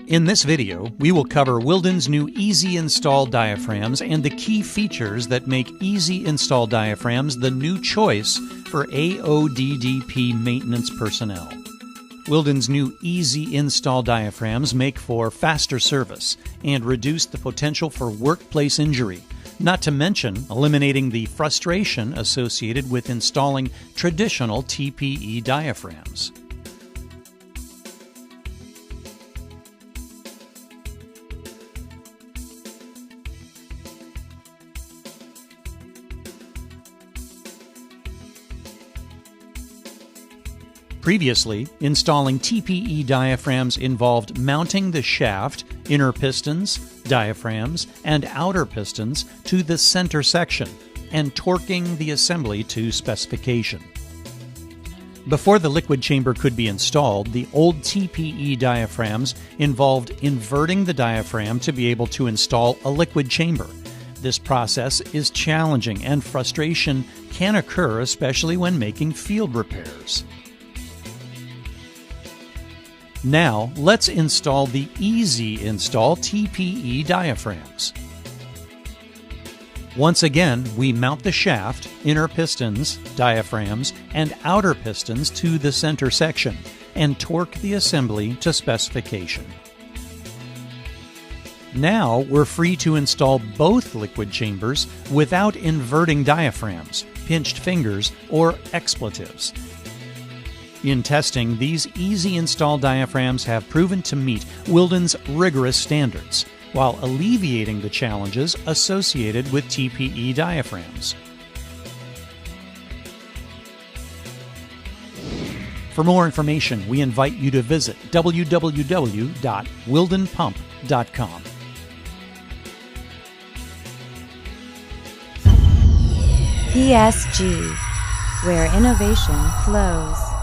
In this video, we will cover Wilden's new Easy Install diaphragms and the key features that make Easy Install diaphragms the new choice for AODDP maintenance personnel. Wilden's new Easy Install diaphragms make for faster service and reduce the potential for workplace injury, not to mention eliminating the frustration associated with installing traditional TPE diaphragms. Previously, installing TPE diaphragms involved mounting the shaft, inner pistons, diaphragms, and outer pistons to the center section and torquing the assembly to specification. Before the liquid chamber could be installed, the old TPE diaphragms involved inverting the diaphragm to be able to install a liquid chamber. This process is challenging and frustration can occur, especially when making field repairs. Now, let's install the Easy Install TPE diaphragms. Once again, we mount the shaft, inner pistons, diaphragms, and outer pistons to the center section and torque the assembly to specification. Now, we're free to install both liquid chambers without inverting diaphragms, pinched fingers, or expletives. In testing, these Easy Install diaphragms have proven to meet Wilden's rigorous standards, while alleviating the challenges associated with TPE diaphragms. For more information, we invite you to visit www.wildenpump.com. PSG, where innovation flows.